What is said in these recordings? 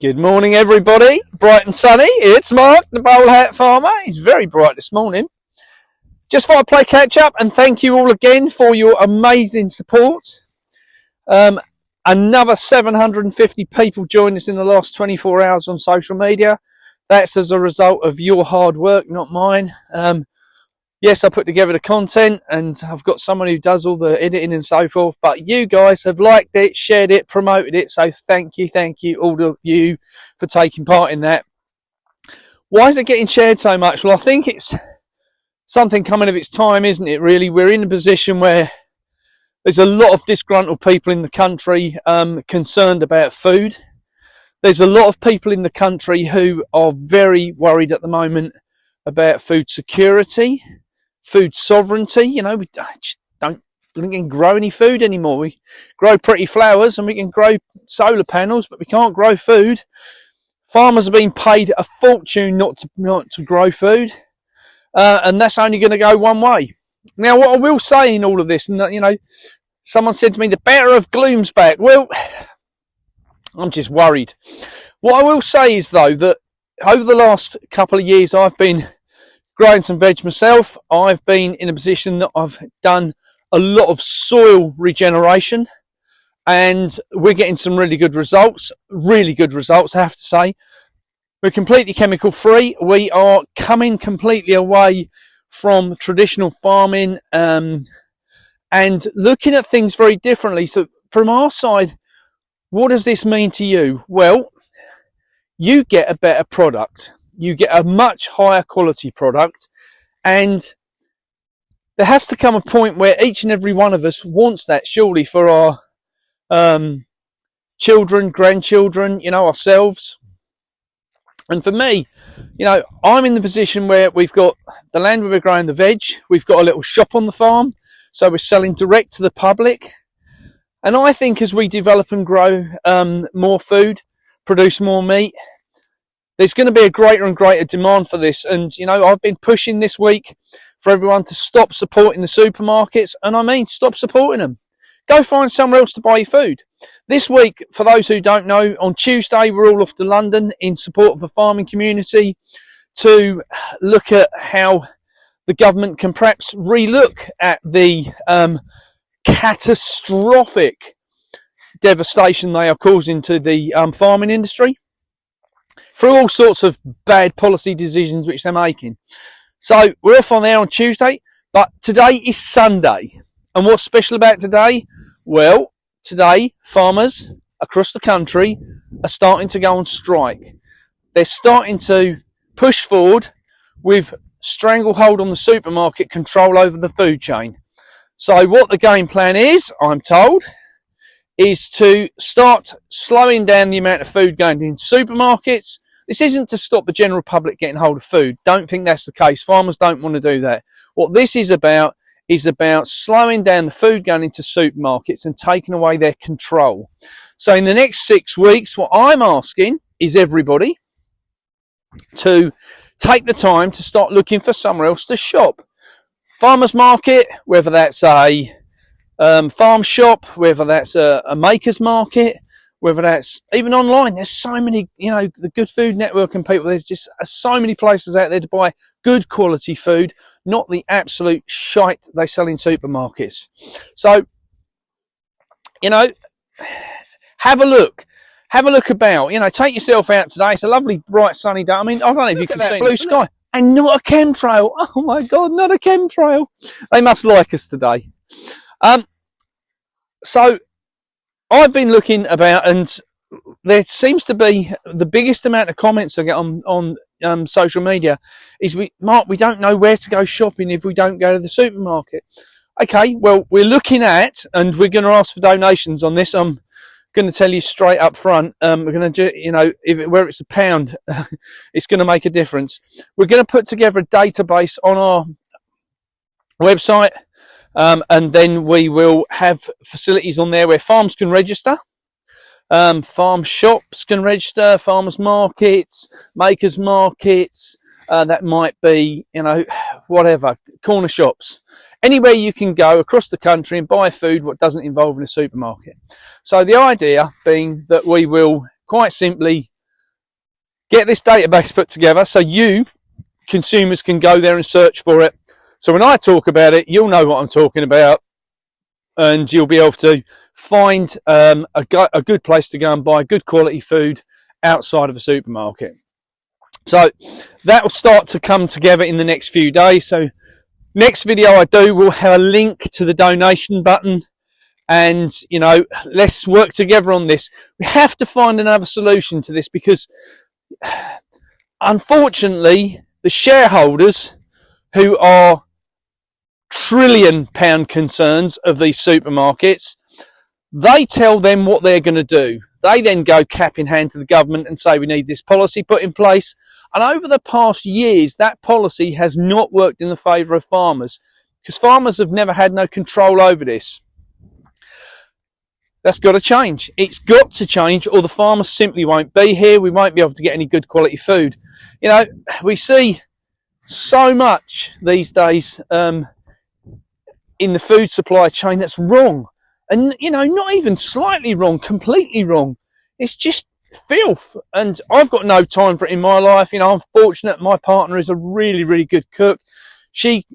Good morning, everybody. Bright and sunny. It's Mark, the Bowl Hat Farmer. He's very bright this morning. Just thought I'd play catch up and thank you all again for your amazing support. Another 750 people joined us in the last 24 hours on social media. That's as a result of your hard work, not mine. Yes, I put together the content and I've got someone who does all the editing and so forth, but you guys have liked it, shared it, promoted it. So thank you, all of you for taking part in that. Why is it getting shared so much? Well, I think it's something coming of its time, isn't it, really? We're in a position where there's a lot of disgruntled people in the country concerned about food. There's a lot of people in the country who are very worried at the moment about food security, food sovereignty. You know, we just don't grow any food anymore. We grow pretty flowers and we can grow solar panels, but we can't grow food. Farmers are being paid a fortune not to grow food, and that's only going to go one way. Now, what I will say in all of this, and you know, someone said to me, the bearer of gloom's back. Well, I'm just worried. What I will say is, though, that over the last couple of years, I've been growing some veg myself. I've been in a position that I've done a lot of soil regeneration, and we're getting some really good results, I have to say. We're completely chemical free. We are coming completely away from traditional farming and looking at things very differently. So from our side, what does this mean to you? Well, you get a better product. You get a much higher quality product, and there has to come a point where each and every one of us wants that, surely, for our children, grandchildren, you know, ourselves. And for me, you know, I'm in the position where we've got the land where we're growing the veg. We've got a little shop on the farm, so we're selling direct to the public. And I think as we develop and grow more food, produce more meat, there's going to be a greater and greater demand for this. And, you know, I've been pushing this week for everyone to stop supporting the supermarkets. And I mean, stop supporting them. Go find somewhere else to buy your food. This week, for those who don't know, on Tuesday, we're all off to London in support of the farming community to look at how the government can perhaps relook at the catastrophic devastation they are causing to the farming industry through all sorts of bad policy decisions which they're making. So we're off on there on Tuesday, but today is Sunday. And what's special about today? Well, today farmers across the country are starting to go on strike. They're starting to push forward with stranglehold on the supermarket control over the food chain. So what the game plan is, I'm told, is to start slowing down the amount of food going into supermarkets. This isn't to stop the general public getting hold of food. Don't think that's the case. Farmers don't want to do that. What this is about slowing down the food going into supermarkets and taking away their control. So in the next 6 weeks, what I'm asking is everybody to take the time to start looking for somewhere else to shop. Farmers market, whether that's a farm shop, whether that's a maker's market, whether that's even online. There's so many, you know, the Good Food Network and people, there's just so many places out there to buy good quality food, not the absolute shite they sell in supermarkets. So, you know, have a look about, you know, take yourself out today. It's a lovely, bright, sunny day. I mean, I don't know if you can see blue sky and not a chemtrail. Oh my God, not a chemtrail. They must like us today. So I've been looking about, and there seems to be the biggest amount of comments I get on social media is, Mark, we don't know where to go shopping if we don't go to the supermarket. Okay, well, we're looking at, and we're going to ask for donations on this. I'm going to tell you straight up front. We're going to, you know, where it's £1, it's going to make a difference. We're going to put together a database on our website. And then we will have facilities on there where farms can register, farm shops can register, farmers markets, makers markets, that might be, you know, whatever, corner shops, anywhere you can go across the country and buy food what doesn't involve in a supermarket. So the idea being that we will quite simply get this database put together so you consumers can go there and search for it. So when I talk about it, you'll know what I'm talking about, and you'll be able to find a good place to go and buy good quality food outside of a supermarket. So that will start to come together in the next few days. So next video I do will have a link to the donation button, and you know, let's work together on this. We have to find another solution to this, because unfortunately the shareholders, who are £1 trillion concerns of these supermarkets, they tell them what they're going to do. They then go cap in hand to the government and say we need this policy put in place. And over the past years, that policy has not worked in the favour of farmers, because farmers have never had no control over this. That's got to change. It's got to change, or the farmers simply won't be here. We won't be able to get any good quality food. You know, we see so much these days in the food supply chain that's wrong. And, you know, not even slightly wrong, completely wrong. It's just filth. And I've got no time for it in my life. You know, I'm fortunate my partner is a really, really good cook. She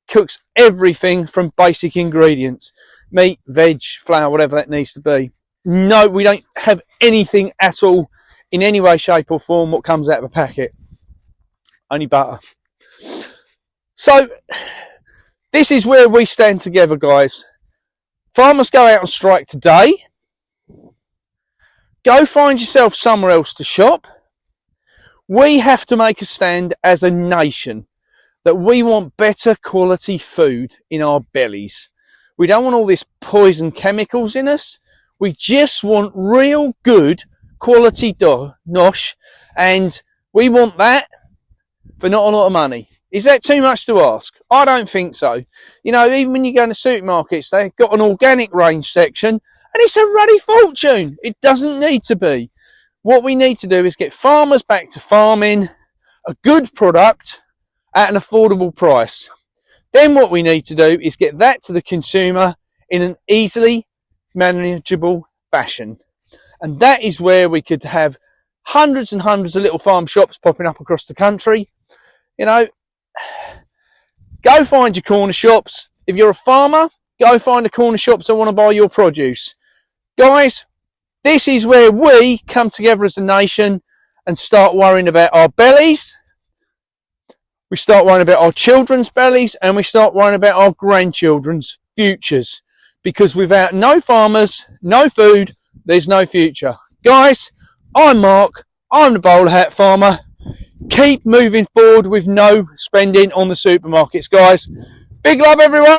cooks everything from basic ingredients. Meat, veg, flour, whatever that needs to be. No, we don't have anything at all in any way, shape or form what comes out of a packet. Only butter. So, this is where we stand together, guys. Farmers go out on strike today. Go find yourself somewhere else to shop. We have to make a stand as a nation that we want better quality food in our bellies. We don't want all this poison chemicals in us. We just want real good quality nosh, and we want that for not a lot of money. Is that too much to ask? I don't think so. You know, even when you go into supermarkets, they've got an organic range section, and it's a ruddy fortune. It doesn't need to be. What we need to do is get farmers back to farming a good product at an affordable price. Then what we need to do is get that to the consumer in an easily manageable fashion. And that is where we could have hundreds and hundreds of little farm shops popping up across the country. You know, go find your corner shops. If you're a farmer, go find the corner shops that want to buy your produce. Guys, this is where we come together as a nation and start worrying about our bellies. We start worrying about our children's bellies, and we start worrying about our grandchildren's futures. Because without no farmers, no food, there's no future. Guys, I'm Mark. I'm the bowler hat farmer. Keep moving forward with no spending on the supermarkets, guys. Big love, everyone.